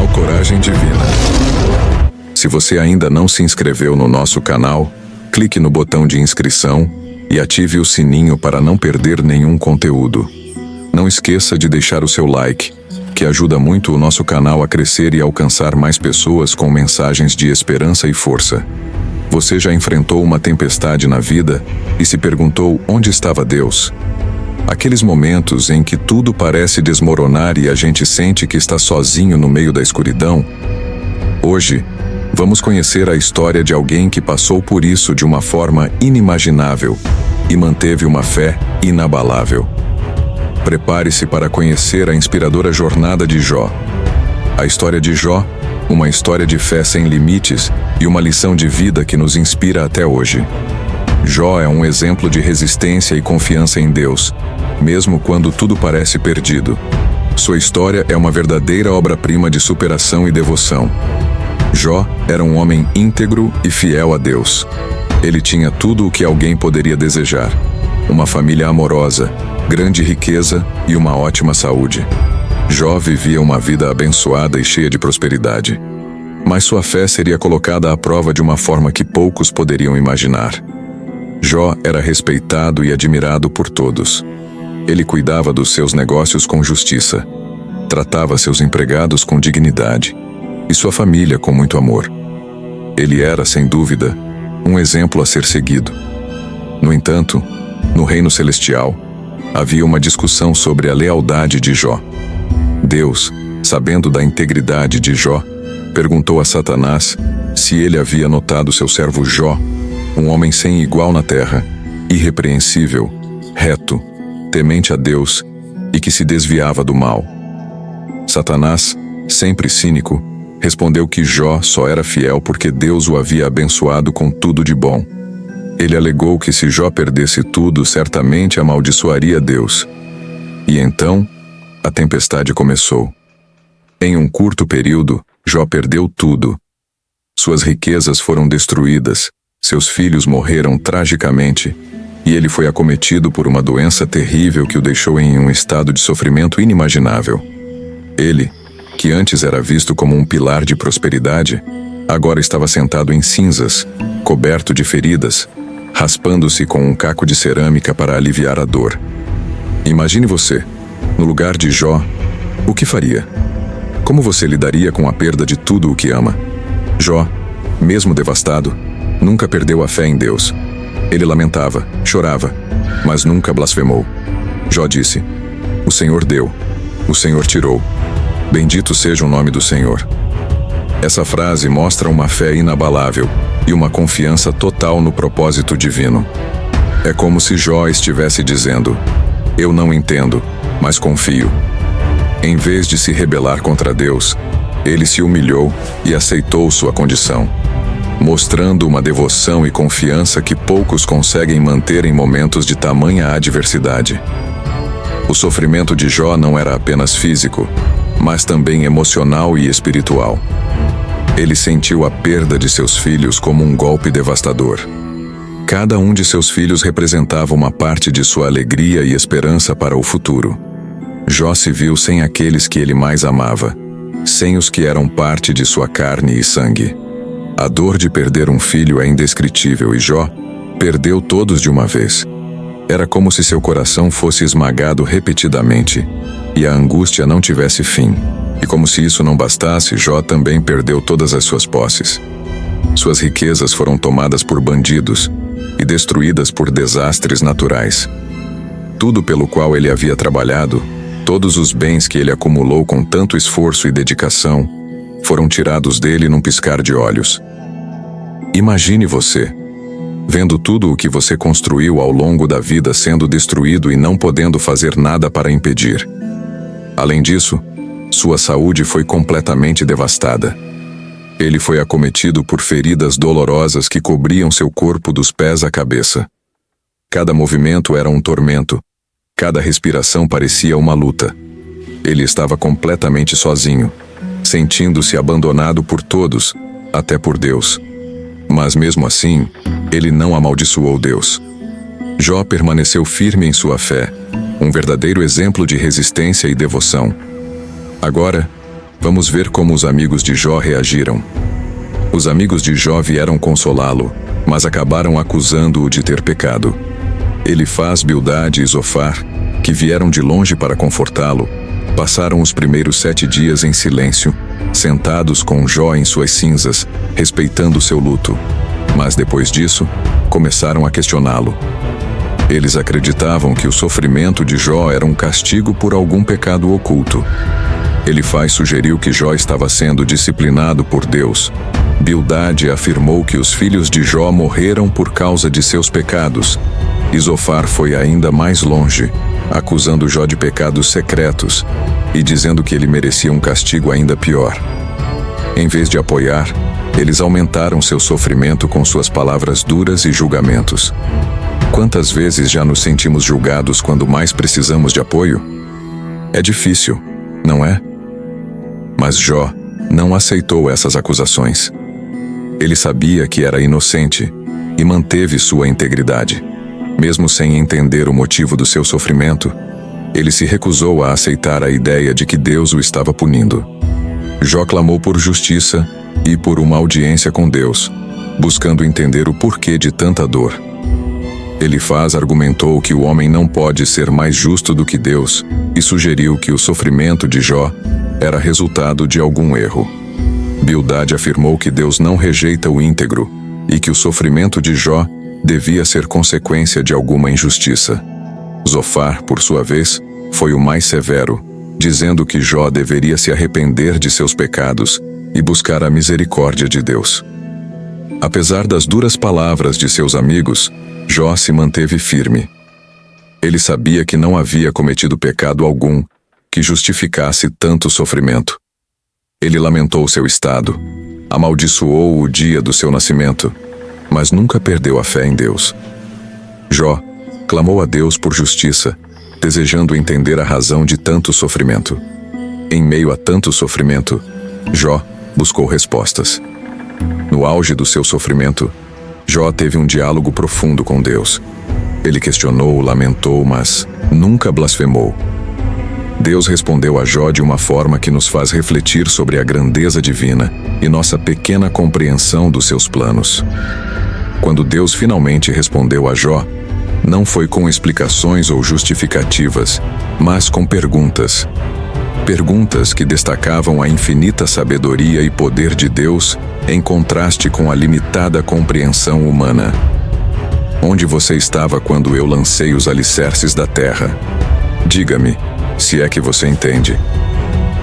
canal Coragem Divina. Se você ainda não se inscreveu no nosso canal, clique no botão de inscrição e ative o sininho para não perder nenhum conteúdo. Não esqueça de deixar o seu like, que ajuda muito o nosso canal a crescer e alcançar mais pessoas com mensagens de esperança e força. Você já enfrentou uma tempestade na vida e se perguntou onde estava Deus? Aqueles momentos em que tudo parece desmoronar e a gente sente que está sozinho no meio da escuridão? Hoje, vamos conhecer a história de alguém que passou por isso de uma forma inimaginável e manteve uma fé inabalável. Prepare-se para conhecer a inspiradora jornada de Jó. A história de Jó, uma história de fé sem limites e uma lição de vida que nos inspira até hoje. Jó é um exemplo de resistência e confiança em Deus, mesmo quando tudo parece perdido. Sua história é uma verdadeira obra-prima de superação e devoção. Jó era um homem íntegro e fiel a Deus. Ele tinha tudo o que alguém poderia desejar: uma família amorosa, grande riqueza e uma ótima saúde. Jó vivia uma vida abençoada e cheia de prosperidade. Mas sua fé seria colocada à prova de uma forma que poucos poderiam imaginar. Jó era respeitado e admirado por todos. Ele cuidava dos seus negócios com justiça, tratava seus empregados com dignidade e sua família com muito amor. Ele era, sem dúvida, um exemplo a ser seguido. No entanto, no reino celestial, havia uma discussão sobre a lealdade de Jó. Deus, sabendo da integridade de Jó, perguntou a Satanás se ele havia notado seu servo Jó, um homem sem igual na terra, irrepreensível, reto, temente a Deus e que se desviava do mal. Satanás, sempre cínico, respondeu que Jó só era fiel porque Deus o havia abençoado com tudo de bom. Ele alegou que se Jó perdesse tudo, certamente amaldiçoaria Deus. E então, a tempestade começou. Em um curto período, Jó perdeu tudo. Suas riquezas foram destruídas, seus filhos morreram tragicamente, e ele foi acometido por uma doença terrível que o deixou em um estado de sofrimento inimaginável. Ele, que antes era visto como um pilar de prosperidade, agora estava sentado em cinzas, coberto de feridas, raspando-se com um caco de cerâmica para aliviar a dor. Imagine você, no lugar de Jó, o que faria? Como você lidaria com a perda de tudo o que ama? Jó, mesmo devastado, nunca perdeu a fé em Deus. Ele lamentava, chorava, mas nunca blasfemou. Jó disse: "O Senhor deu, o Senhor tirou. Bendito seja o nome do Senhor." Essa frase mostra uma fé inabalável e uma confiança total no propósito divino. É como se Jó estivesse dizendo: "Eu não entendo, mas confio." Em vez de se rebelar contra Deus, ele se humilhou e aceitou sua condição, mostrando uma devoção e confiança que poucos conseguem manter em momentos de tamanha adversidade. O sofrimento de Jó não era apenas físico, mas também emocional e espiritual. Ele sentiu a perda de seus filhos como um golpe devastador. Cada um de seus filhos representava uma parte de sua alegria e esperança para o futuro. Jó se viu sem aqueles que ele mais amava, sem os que eram parte de sua carne e sangue. A dor de perder um filho é indescritível e Jó perdeu todos de uma vez. Era como se seu coração fosse esmagado repetidamente e a angústia não tivesse fim. E como se isso não bastasse, Jó também perdeu todas as suas posses. Suas riquezas foram tomadas por bandidos e destruídas por desastres naturais. Tudo pelo qual ele havia trabalhado, todos os bens que ele acumulou com tanto esforço e dedicação, foram tirados dele num piscar de olhos. Imagine você, vendo tudo o que você construiu ao longo da vida sendo destruído e não podendo fazer nada para impedir. Além disso, sua saúde foi completamente devastada. Ele foi acometido por feridas dolorosas que cobriam seu corpo dos pés à cabeça. Cada movimento era um tormento, cada respiração parecia uma luta. Ele estava completamente sozinho, sentindo-se abandonado por todos, até por Deus. Mas mesmo assim, ele não amaldiçoou Deus. Jó permaneceu firme em sua fé, um verdadeiro exemplo de resistência e devoção. Agora, Vamos ver como os amigos de Jó reagiram. Os amigos de Jó vieram consolá-lo, mas acabaram acusando-o de ter pecado. Elifaz, Bildade e Zofar, que vieram de longe para confortá-lo, passaram os primeiros 7 dias em silêncio, sentados com Jó em suas cinzas, respeitando seu luto. Mas depois disso, começaram a questioná-lo. Eles acreditavam que o sofrimento de Jó era um castigo por algum pecado oculto. Elifaz sugeriu que Jó estava sendo disciplinado por Deus. Bildade afirmou que os filhos de Jó morreram por causa de seus pecados. E Zofar foi ainda mais longe, acusando Jó de pecados secretos e dizendo que ele merecia um castigo ainda pior. Em vez de apoiar, eles aumentaram seu sofrimento com suas palavras duras e julgamentos. Quantas vezes já nos sentimos julgados quando mais precisamos de apoio? É difícil, não é? Mas Jó não aceitou essas acusações. Ele sabia que era inocente e manteve sua integridade. Mesmo sem entender o motivo do seu sofrimento, ele se recusou a aceitar a ideia de que Deus o estava punindo. Jó clamou por justiça e por uma audiência com Deus, buscando entender o porquê de tanta dor. Elifaz argumentou que o homem não pode ser mais justo do que Deus e sugeriu que o sofrimento de Jó era resultado de algum erro. Bildade afirmou que Deus não rejeita o íntegro e que o sofrimento de Jó devia ser consequência de alguma injustiça. Zofar, por sua vez, foi o mais severo, dizendo que Jó deveria se arrepender de seus pecados e buscar a misericórdia de Deus. Apesar das duras palavras de seus amigos, Jó se manteve firme. Ele sabia que não havia cometido pecado algum que justificasse tanto sofrimento. Ele lamentou seu estado, amaldiçoou o dia do seu nascimento, mas nunca perdeu a fé em Deus. Jó clamou a Deus por justiça, desejando entender a razão de tanto sofrimento. Em meio a tanto sofrimento, Jó buscou respostas. No auge do seu sofrimento, Jó teve um diálogo profundo com Deus. Ele questionou, lamentou, mas nunca blasfemou. Deus respondeu a Jó de uma forma que nos faz refletir sobre a grandeza divina e nossa pequena compreensão dos seus planos. Quando Deus finalmente respondeu a Jó, não foi com explicações ou justificativas, mas com perguntas. Perguntas que destacavam a infinita sabedoria e poder de Deus em contraste com a limitada compreensão humana. Onde você estava quando eu lancei os alicerces da terra? Diga-me, se é que você entende.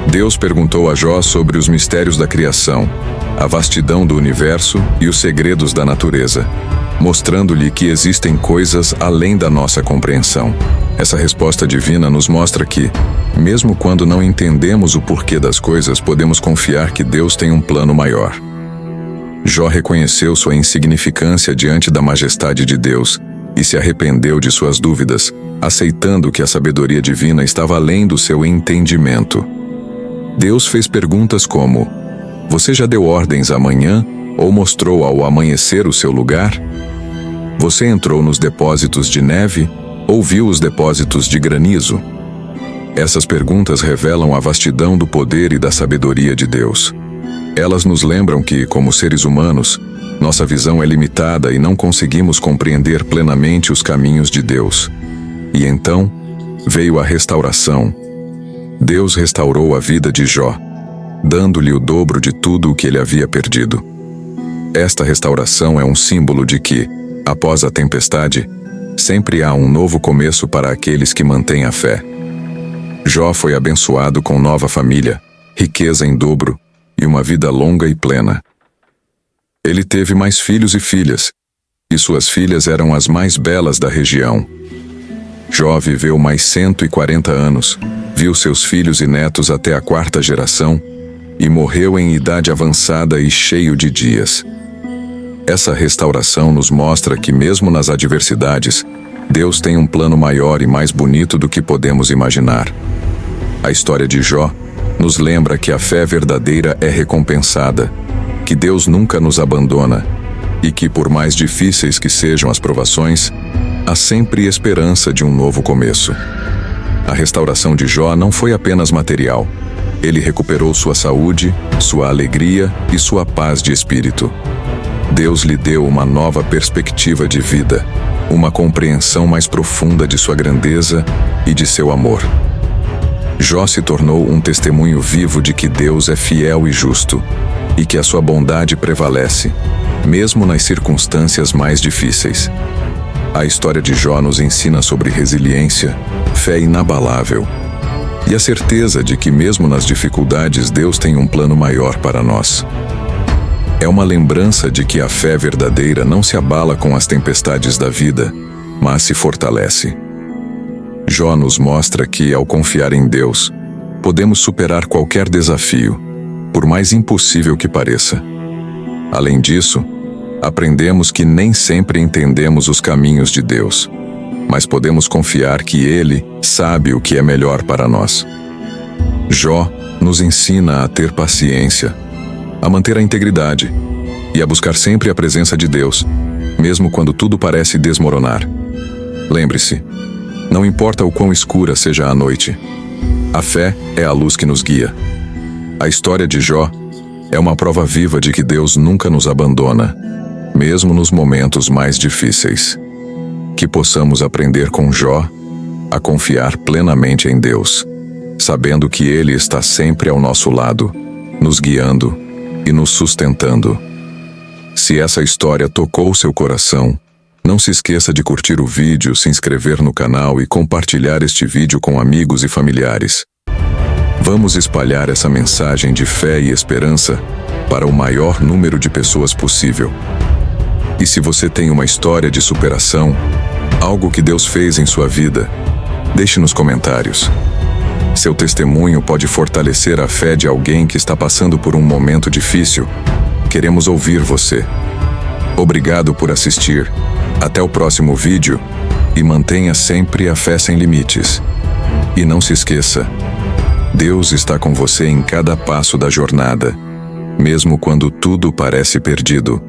Deus perguntou a Jó sobre os mistérios da criação, a vastidão do universo e os segredos da natureza, mostrando-lhe que existem coisas além da nossa compreensão. Essa resposta divina nos mostra que, mesmo quando não entendemos o porquê das coisas, podemos confiar que Deus tem um plano maior. Jó reconheceu sua insignificância diante da majestade de Deus e se arrependeu de suas dúvidas, aceitando que a sabedoria divina estava além do seu entendimento. Deus fez perguntas como: você já deu ordens amanhã ou mostrou ao amanhecer o seu lugar? Você entrou nos depósitos de neve ou viu os depósitos de granizo? Essas perguntas revelam a vastidão do poder e da sabedoria de Deus. Elas nos lembram que, como seres humanos, nossa visão é limitada e não conseguimos compreender plenamente os caminhos de Deus. E então, veio a restauração. Deus restaurou a vida de Jó, dando-lhe o dobro de tudo o que ele havia perdido. Esta restauração é um símbolo de que, após a tempestade, sempre há um novo começo para aqueles que mantêm a fé. Jó foi abençoado com nova família, riqueza em dobro e uma vida longa e plena. Ele teve mais filhos e filhas, e suas filhas eram as mais belas da região. Jó viveu mais 140 anos, viu seus filhos e netos até a 4ª geração e morreu em idade avançada e cheio de dias. Essa restauração nos mostra que, mesmo nas adversidades, Deus tem um plano maior e mais bonito do que podemos imaginar. A história de Jó nos lembra que a fé verdadeira é recompensada, que Deus nunca nos abandona e que, por mais difíceis que sejam as provações, há sempre esperança de um novo começo. A restauração de Jó não foi apenas material, Ele recuperou sua saúde, sua alegria e sua paz de espírito. Deus lhe deu uma nova perspectiva de vida, uma compreensão mais profunda de sua grandeza e de seu amor. Jó se tornou um testemunho vivo de que Deus é fiel e justo, e que a sua bondade prevalece, mesmo nas circunstâncias mais difíceis. A história de Jó nos ensina sobre resiliência, fé inabalável, e a certeza de que mesmo nas dificuldades Deus tem um plano maior para nós. É uma lembrança de que a fé verdadeira não se abala com as tempestades da vida, mas se fortalece. Jó nos mostra que, ao confiar em Deus, podemos superar qualquer desafio, por mais impossível que pareça. Além disso, aprendemos que nem sempre entendemos os caminhos de Deus, mas podemos confiar que Ele sabe o que é melhor para nós. Jó nos ensina a ter paciência, a manter a integridade e a buscar sempre a presença de Deus, mesmo quando tudo parece desmoronar. Lembre-se, não importa o quão escura seja a noite, a fé é a luz que nos guia. A história de Jó é uma prova viva de que Deus nunca nos abandona, mesmo nos momentos mais difíceis. Que possamos aprender com Jó a confiar plenamente em Deus, sabendo que Ele está sempre ao nosso lado, nos guiando e nos sustentando. Se essa história tocou seu coração, não se esqueça de curtir o vídeo, se inscrever no canal e compartilhar este vídeo com amigos e familiares. Vamos espalhar essa mensagem de fé e esperança para o maior número de pessoas possível. E se você tem uma história de superação, algo que Deus fez em sua vida, deixe nos comentários. Seu testemunho pode fortalecer a fé de alguém que está passando por um momento difícil. Queremos ouvir você. Obrigado por assistir. Até o próximo vídeo e mantenha sempre a fé sem limites. E não se esqueça, Deus está com você em cada passo da jornada, mesmo quando tudo parece perdido.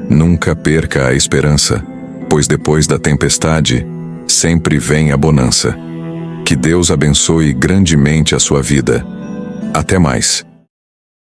Nunca perca a esperança, pois depois da tempestade, sempre vem a bonança. Que Deus abençoe grandemente a sua vida. Até mais.